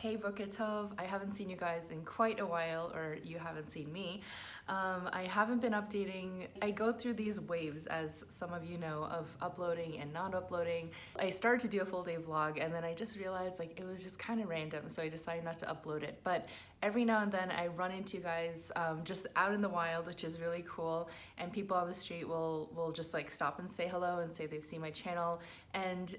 Hey Boker Tov, I haven't seen you guys in quite a while, or you haven't seen me. I haven't been updating. I go through these waves, as some of you know, of uploading and not uploading. I started to do a full day vlog and then I just realized like it was just kind of random, so I decided not to upload it. But every now and then I run into you guys just out in the wild, which is really cool, and people on the street will just like stop and say hello and say they've seen my channel. And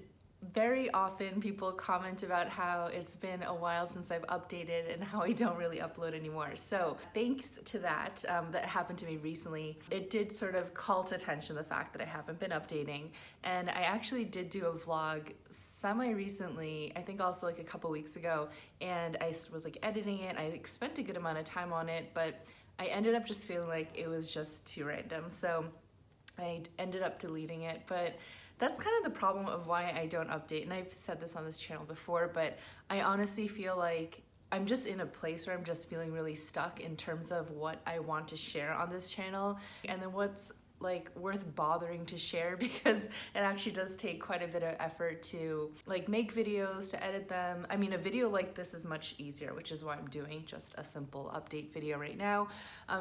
very often people comment about how it's been a while since I've updated and how I don't really upload anymore. So thanks to that, that happened to me recently. It did sort of call to attention the fact that I haven't been updating. And I actually did do a vlog semi-recently, I think also like a couple weeks ago, and I was like editing it. I spent a good amount of time on it, but I ended up just feeling like it was just too random. So I ended up deleting it, but that's kind of the problem of why I don't update. And I've said this on this channel before, but I honestly feel like I'm just in a place where I'm just feeling really stuck in terms of what I want to share on this channel and then what's like worth bothering to share, because it actually does take quite a bit of effort to like make videos, to edit them. I mean, a video like this is much easier, which is why I'm doing just a simple update video right now.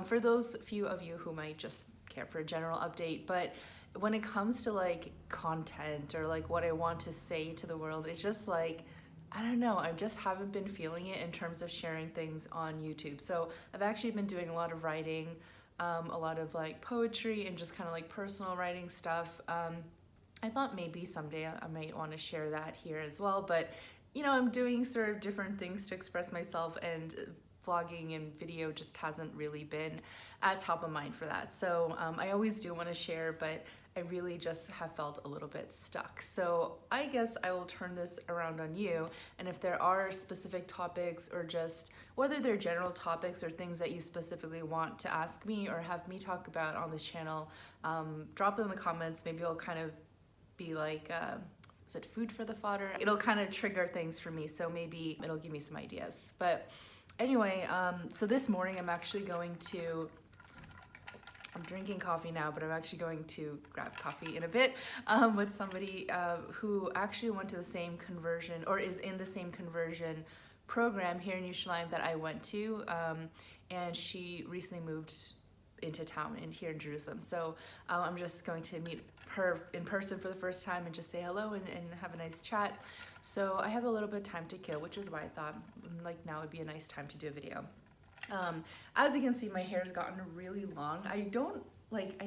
For those few of you who might just care for a general update, but when it comes to like content or like what I want to say to the world, it's just like, I don't know, I just haven't been feeling it in terms of sharing things on YouTube. So I've actually been doing a lot of writing, a lot of like poetry and just kind of like personal writing stuff. I thought maybe someday I might want to share that here as well, but you know, I'm doing sort of different things to express myself, and vlogging and video just hasn't really been at top of mind for that. So I always do want to share, but I really just have felt a little bit stuck. So I guess I will turn this around on you, and if there are specific topics, or just whether they're general topics or things that you specifically want to ask me or have me talk about on this channel, drop them in the comments. Maybe I'll kind of be like, is it food for the fodder? It'll kind of trigger things for me, so maybe it'll give me some ideas. But anyway, so this morning I'm actually going to, I'm drinking coffee now, but I'm actually going to grab coffee in a bit with somebody who actually went to the same conversion, or is in the same conversion program here in Yerushalayim that I went to, and she recently moved into town here in Jerusalem. So I'm just going to meet her in person for the first time and just say hello and have a nice chat. So I have a little bit of time to kill, which is why I thought like now would be a nice time to do a video. As you can see, my hair's gotten really long. I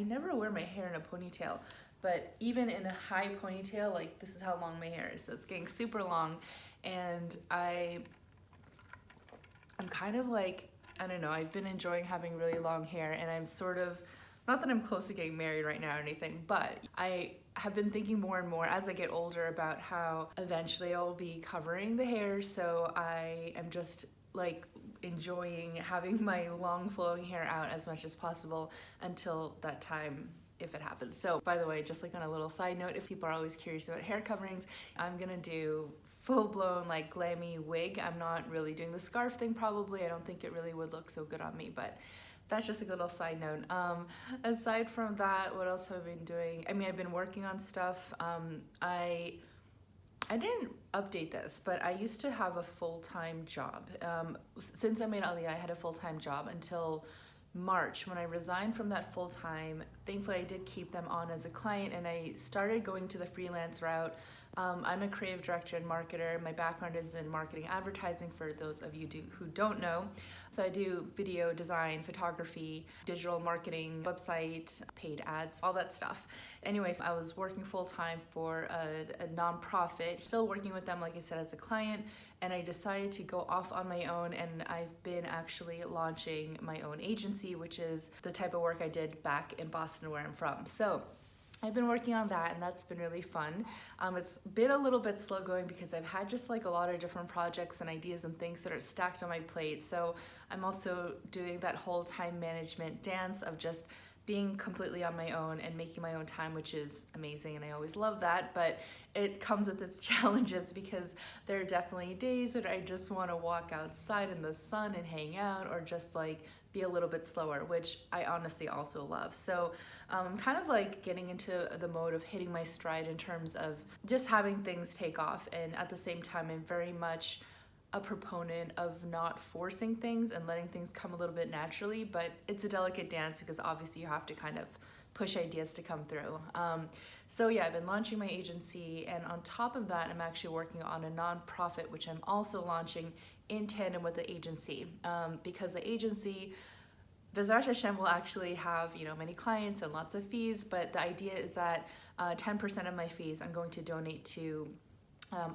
never wear my hair in a ponytail, but even in a high ponytail, like this is how long my hair is. So it's getting super long, and I'm kind of like, I don't know, I've been enjoying having really long hair, and I'm sort of, not that I'm close to getting married right now or anything, but I have been thinking more and more as I get older about how eventually I'll be covering the hair. So I am just like enjoying having my long flowing hair out as much as possible until that time, if it happens. So by the way, just like on a little side note, if people are always curious about hair coverings, I'm gonna do full-blown like glammy wig. I'm not really doing the scarf thing probably. I don't think it really would look so good on me, but that's just a little side note. Aside from that, what else have I been doing? I mean, I've been working on stuff. I didn't update this, but I used to have a full-time job. Since I made Aliyah, I had a full-time job until March, when I resigned from that full-time. Thankfully, I did keep them on as a client, and I started going to the freelance route. I'm a creative director and marketer. My background is in marketing advertising, for those of you who don't know. So I do video design, photography, digital marketing, website, paid ads, all that stuff. Anyways, I was working full-time for a nonprofit, still working with them, like I said, as a client, and I decided to go off on my own, and I've been actually launching my own agency, which is the type of work I did back in Boston, where I'm from. So I've been working on that, and that's been really fun. It's been a little bit slow going because I've had just like a lot of different projects and ideas and things that are stacked on my plate. So I'm also doing that whole time management dance of just being completely on my own and making my own time, which is amazing, and I always love that, but it comes with its challenges, because there are definitely days when I just want to walk outside in the sun and hang out, or just like be a little bit slower, which I honestly also love. So I'm kind of like getting into the mode of hitting my stride in terms of just having things take off, and at the same time I'm very much a proponent of not forcing things and letting things come a little bit naturally, but it's a delicate dance because obviously you have to kind of push ideas to come through. So yeah, I've been launching my agency, and on top of that, I'm actually working on a nonprofit, which I'm also launching in tandem with the agency, because the agency, Bezrat Hashem, will actually have, you know, many clients and lots of fees, but the idea is that 10% of my fees I'm going to donate to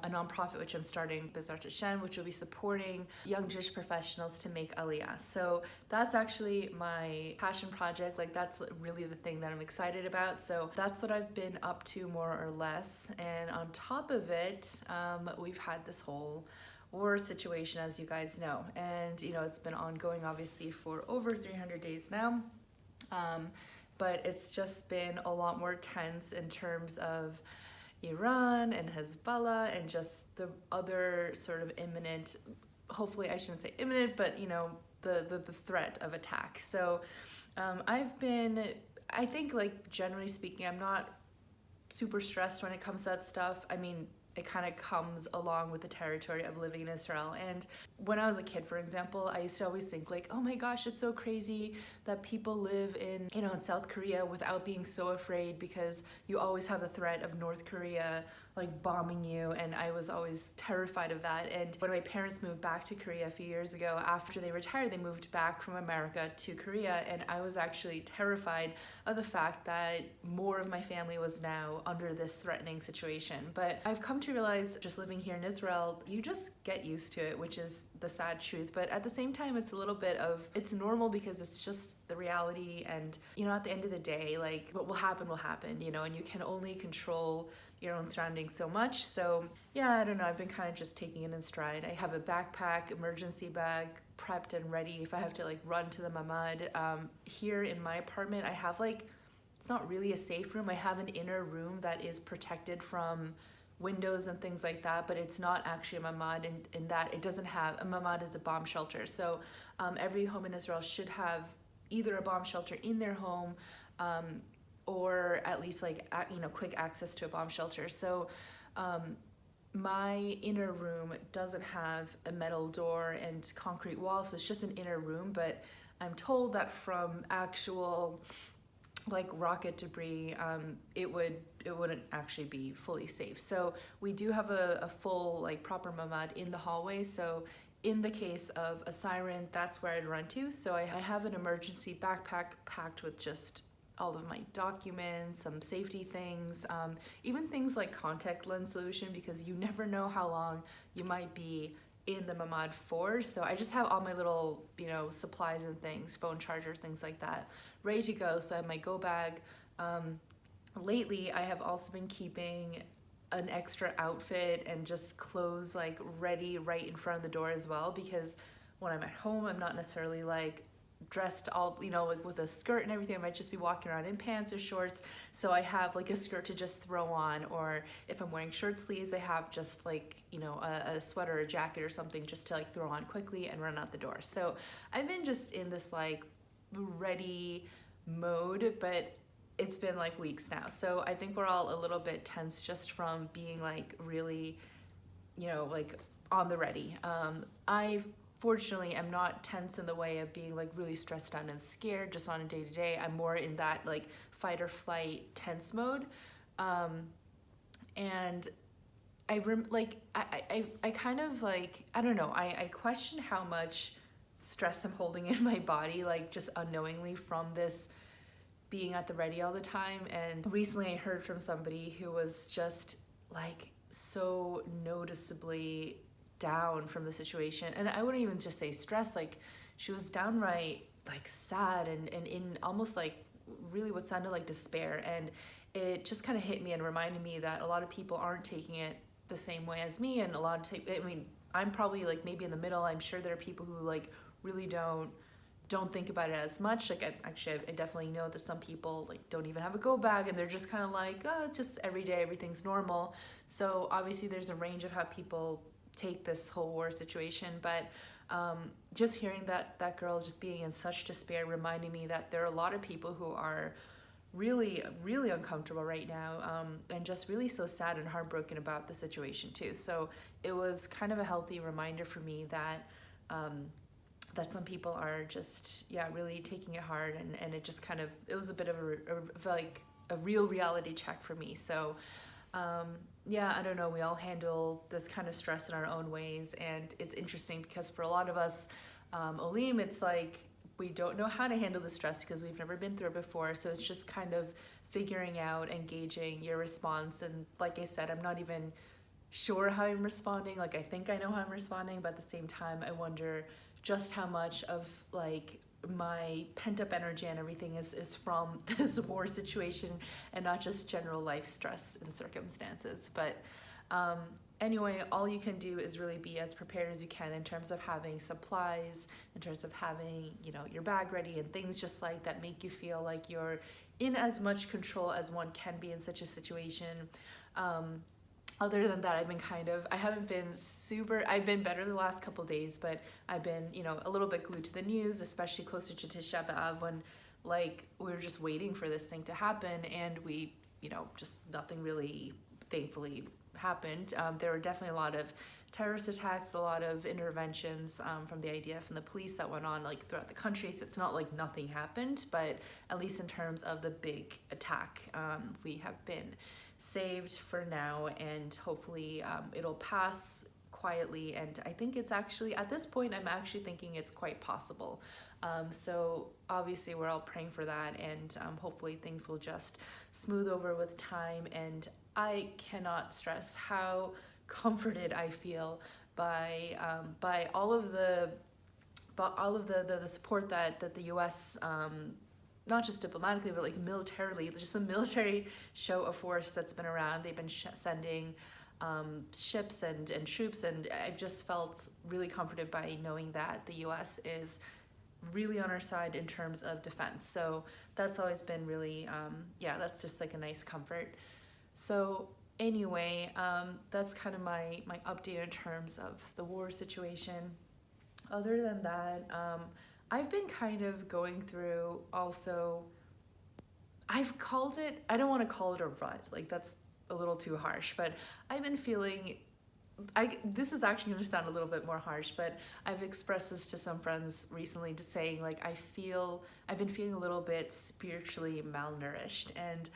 a nonprofit which I'm starting, Bezrat Hashem, which will be supporting young Jewish professionals to make Aliyah. So that's actually my passion project. Like, that's really the thing that I'm excited about. So that's what I've been up to, more or less. And on top of it, we've had this whole war situation, as you guys know, and you know, it's been ongoing obviously for over 300 days now. But it's just been a lot more tense in terms of Iran and Hezbollah and just the other sort of imminent, hopefully I shouldn't say imminent, but you know, the threat of attack. So I think, like, generally speaking, I'm not super stressed when it comes to that stuff. I mean, it kind of comes along with the territory of living in Israel. And when I was a kid, for example, I used to always think like, oh my gosh, it's so crazy that people live in, you know, in South Korea without being so afraid, because you always have the threat of North Korea like bombing you, and I was always terrified of that. And when my parents moved back to Korea a few years ago, after they retired, they moved back from America to Korea, and I was actually terrified of the fact that more of my family was now under this threatening situation. But I've come to realize, just living here in Israel, you just get used to it, which is the sad truth. But at the same time, it's a little bit of, it's normal because it's just the reality. And you know, at the end of the day, like, what will happen, you know, and you can only control your own surroundings so much. So yeah, I don't know, I've been kind of just taking it in stride. I have a backpack, emergency bag, prepped and ready if I have to like run to the mamad. Here in my apartment, I have like, it's not really a safe room. I have an inner room that is protected from windows and things like that, but it's not actually a mamad in that it doesn't have, a mamad is a bomb shelter. So every home in Israel should have either a bomb shelter in their home, or at least like, you know, quick access to a bomb shelter. So my inner room doesn't have a metal door and concrete wall, so it's just an inner room, but I'm told that from actual like rocket debris, it wouldn't actually be fully safe. So we do have a full like proper mamad in the hallway. So in the case of a siren, that's where I'd run to. So I have an emergency backpack packed with just all of my documents, some safety things, even things like contact lens solution, because you never know how long you might be in the mamad for. So I just have all my little, you know, supplies and things, phone charger, things like that, ready to go. So I have my go bag. Lately, I have also been keeping an extra outfit and just clothes like ready right in front of the door as well, because when I'm at home, I'm not necessarily like dressed all, you know, like with a skirt and everything. I might just be walking around in pants or shorts. So I have like a skirt to just throw on, or if I'm wearing shirt sleeves, I have just like, you know, a sweater or a jacket or something just to like throw on quickly and run out the door. So I've been just in this like ready mode, but it's been like weeks now. So I think we're all a little bit tense just from being like really, you know, like on the ready. Fortunately, I'm not tense in the way of being like really stressed out and scared just on a day-to-day. I'm more in that like fight or flight tense mode. And I kind of like, I don't know, I question how much stress I'm holding in my body, like just unknowingly from this being at the ready all the time. And recently I heard from somebody who was just like so noticeably down from the situation, and I wouldn't even just say stress, like she was downright like sad and in almost like really what sounded like despair. And it just kind of hit me and reminded me that a lot of people aren't taking it the same way as me, and I mean, I'm probably like maybe in the middle. I'm sure there are people who like really don't think about it as much. Like I definitely know that some people like don't even have a go bag, and they're just kind of like, oh, just every day everything's normal. So obviously there's a range of how people take this whole war situation, but just hearing that girl just being in such despair reminded me that there are a lot of people who are really, really uncomfortable right now, and just really so sad and heartbroken about the situation too. So it was kind of a healthy reminder for me that that some people are just, yeah, really taking it hard, and it just kind of, it was a bit of like a real reality check for me. So yeah, I don't know, we all handle this kind of stress in our own ways, and it's interesting because for a lot of us, Olim, it's like we don't know how to handle the stress because we've never been through it before. So it's just kind of figuring out and gauging your response. And like I said, I'm not even sure how I'm responding. Like, I think I know how I'm responding, but at the same time, I wonder just how much of like my pent-up energy and everything is from this war situation and not just general life stress and circumstances. But anyway, all you can do is really be as prepared as you can in terms of having supplies, in terms of having, you know, your bag ready and things just like that make you feel like you're in as much control as one can be in such a situation. Other than that, I've been better the last couple days, but I've been, you know, a little bit glued to the news, especially closer to Tisha B'Av, when like we were just waiting for this thing to happen, and we, you know, just nothing really, thankfully, happened. There were definitely a lot of terrorist attacks, a lot of interventions from the IDF and the police that went on like throughout the country. So it's not like nothing happened, but at least in terms of the big attack, we have been saved for now, and hopefully it'll pass quietly. And I think it's actually, at this point, I'm actually thinking it's quite possible. So obviously we're all praying for that, and hopefully things will just smooth over with time. And I cannot stress how comforted I feel by all of the support that the U.S. Not just diplomatically, but like militarily, just a military show of force that's been around. They've been sending ships and troops, and I've just felt really comforted by knowing that the U.S. is really on our side in terms of defense. So that's always been really, that's just like a nice comfort. So anyway, that's kind of my update in terms of the war situation. Other than that, I've been kind of going through also, I don't want to call it a rut, like that's a little too harsh, but I've been feeling, this is actually going to sound a little bit more harsh, but I've expressed this to some friends recently, just saying like I've been feeling a little bit spiritually malnourished, and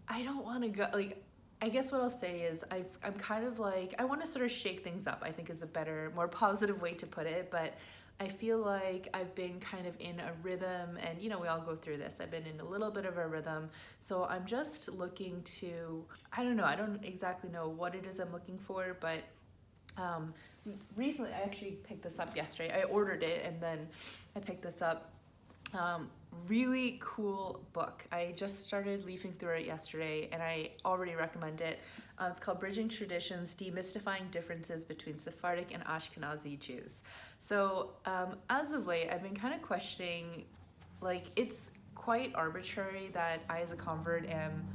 I don't want to go, like, I guess what I'll say is I'm kind of like, I want to sort of shake things up, I think is a better, more positive way to put it. But I feel like I've been kind of in a rhythm, and you know, we all go through this. I've been in a little bit of a rhythm. So I'm just looking to, I don't exactly know what it is I'm looking for, but recently, I actually picked this up yesterday. I ordered it and then I picked this up. Really cool book. I just started leafing through it yesterday, and I already recommend it. It's called Bridging Traditions, Demystifying Differences Between Sephardic and Ashkenazi Jews. So as of late, I've been kind of questioning, like, it's quite arbitrary that I as a convert am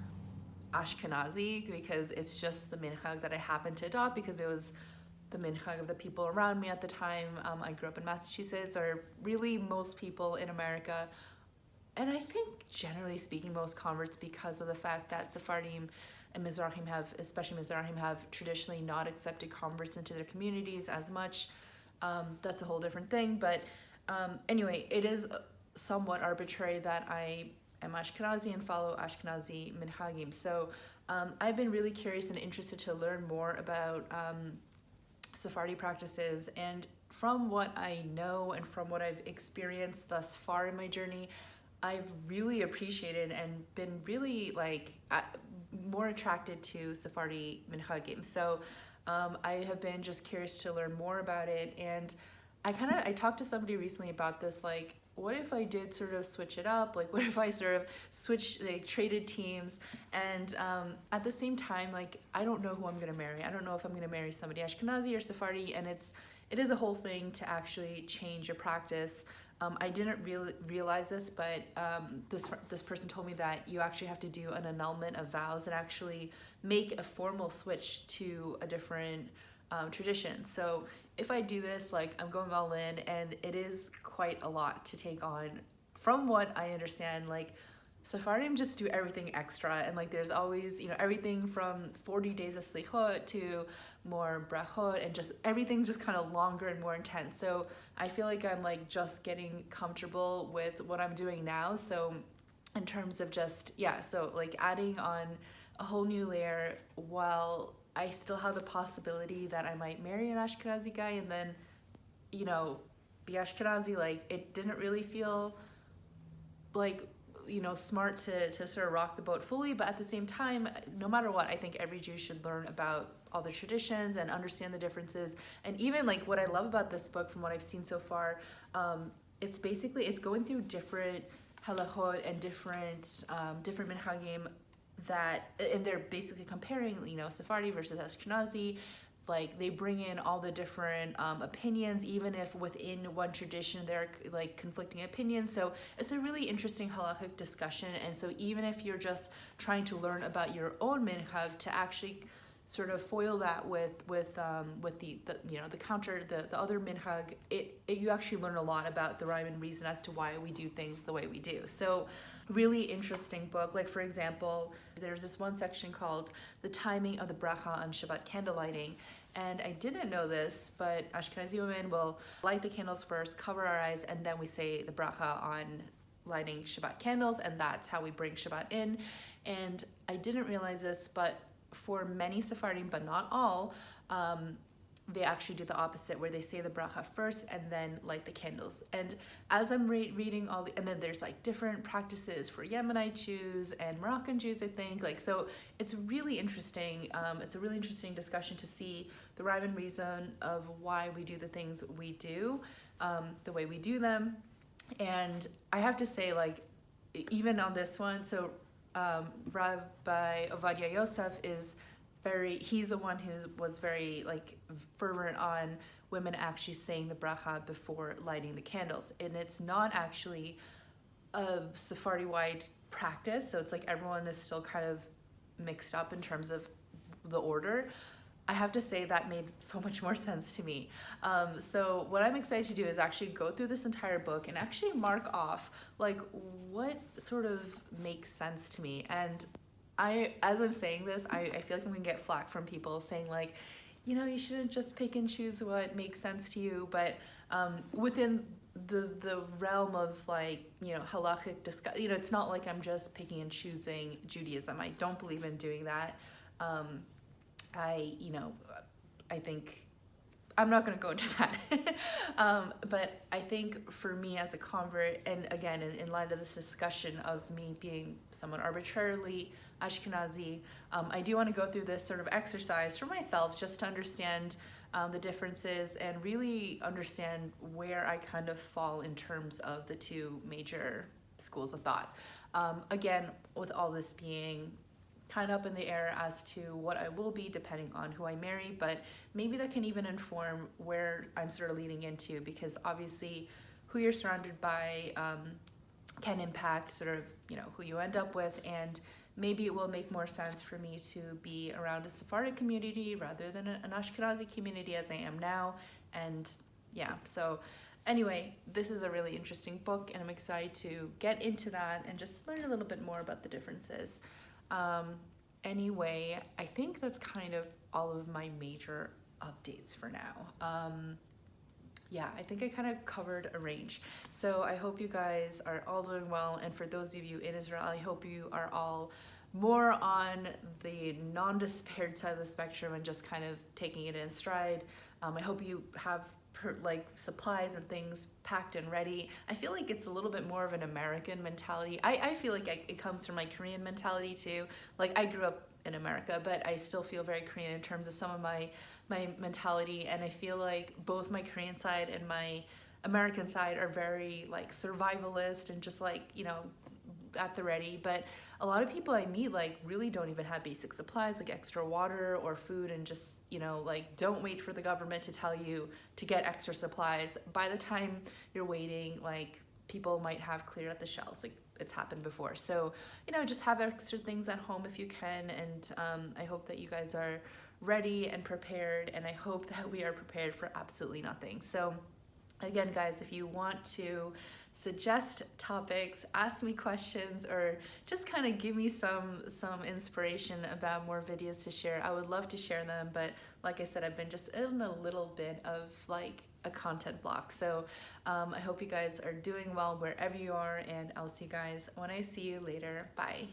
Ashkenazi, because it's just the minhag that I happened to adopt because it was the minhag of the people around me at the time. I grew up in Massachusetts, or really most people in America, and I think generally speaking most converts, because of the fact that Sephardim and Mizrahim especially Mizrahim, have traditionally not accepted converts into their communities as much. That's a whole different thing, but anyway, it is somewhat arbitrary that I am Ashkenazi and follow Ashkenazi minhagim. So I've been really curious and interested to learn more about Sephardi practices, and from what I know and from what I've experienced thus far in my journey, I've really appreciated and been really more attracted to Sephardi minhagim. So I have been just curious to learn more about it, and I talked to somebody recently about this, like, what if I did sort of switch it up? Like, what if I sort of traded teams? And at the same time, like, I don't know who I'm going to marry. I don't know if I'm going to marry somebody Ashkenazi or Sephardi, and it is a whole thing to actually change your practice. I didn't realize this, but this person told me that you actually have to do an annulment of vows and actually make a formal switch to a different tradition. So if I do this, like, I'm going all in, and it is quite a lot to take on. From what I understand, like, Sephardim just do everything extra, and like there's always, everything from 40 days of slichot to more brachot, and just everything just kind of longer and more intense. So I feel like I'm like just getting comfortable with what I'm doing now. So in terms of just, so like adding on a whole new layer while I still have the possibility that I might marry an Ashkenazi guy and then, be Ashkenazi, like it didn't really feel like, smart to sort of rock the boat fully. But at the same time, no matter what, I think every Jew should learn about all the traditions and understand the differences. And even like what I love about this book from what I've seen so far, it's going through different halachot and different minhagim and they're basically comparing, Sephardi versus Ashkenazi. Like they bring in all the different opinions, even if within one tradition there are like conflicting opinions. So it's a really interesting halachic discussion. And so even if you're just trying to learn about your own minhag, to actually sort of foil that with the counter, the other minhag, you actually learn a lot about the rhyme and reason as to why we do things the way we do. So really interesting book. Like for example, there's this one section called the timing of the bracha on Shabbat candle lighting. And I didn't know this, but Ashkenazi women will light the candles first, cover our eyes, and then we say the bracha on lighting Shabbat candles, and that's how we bring Shabbat in. And I didn't realize this, but for many Sephardim, but not all, they actually do the opposite, where they say the bracha first and then light the candles. And as I'm reading and then there's like different practices for Yemenite Jews and Moroccan Jews, I think. Like, so it's really interesting. It's a really interesting discussion to see the rhyme and reason of why we do the things we do, the way we do them. And I have to say, like, even on this one, so Rabbi Ovadia Yosef he's the one who was very like fervent on women actually saying the bracha before lighting the candles. And it's not actually a Sephardi-wide practice, so it's like everyone is still kind of mixed up in terms of the order. I have to say that made so much more sense to me. So what I'm excited to do is actually go through this entire book and actually mark off like what sort of makes sense to me. And as I'm saying this, I feel like I'm gonna get flack from people saying like, you shouldn't just pick and choose what makes sense to you. But within the realm of like, halachic discussion, it's not like I'm just picking and choosing Judaism. I don't believe in doing that. I think I'm not going to go into that. But I think for me as a convert, and again, in light of this discussion of me being someone arbitrarily Ashkenazi, I do want to go through this sort of exercise for myself just to understand the differences and really understand where I kind of fall in terms of the two major schools of thought. Again, with all this being kind of up in the air as to what I will be depending on who I marry, but maybe that can even inform where I'm sort of leading into, because obviously who you're surrounded by can impact sort of, who you end up with, and maybe it will make more sense for me to be around a Sephardic community rather than an Ashkenazi community as I am now. And so anyway, this is a really interesting book, and I'm excited to get into that and just learn a little bit more about the differences. Anyway, I think that's kind of all of my major updates for now. I think I kind of covered a range. So I hope you guys are all doing well. And for those of you in Israel, I hope you are all more on the non-despaired side of the spectrum and just kind of taking it in stride. I hope you have supplies and things packed and ready. I feel like it's a little bit more of an American mentality. I feel like it comes from my Korean mentality too. Like I grew up in America, but I still feel very Korean in terms of some of my mentality. And I feel like both my Korean side and my American side are very like survivalist and just like, at the ready. But a lot of people I meet like really don't even have basic supplies like extra water or food, and just don't wait for the government to tell you to get extra supplies. By the time you're waiting, like people might have cleared out the shelves. Like it's happened before. So just have extra things at home if you can. And I hope that you guys are ready and prepared, and I hope that we are prepared for absolutely nothing. So Again, guys, if you want to suggest topics, ask me questions, or just kind of give me some inspiration about more videos to share, I would love to share them. But like I said, I've been just in a little bit of like a content block. So I hope you guys are doing well wherever you are, and I'll see you guys when I see you later. Bye.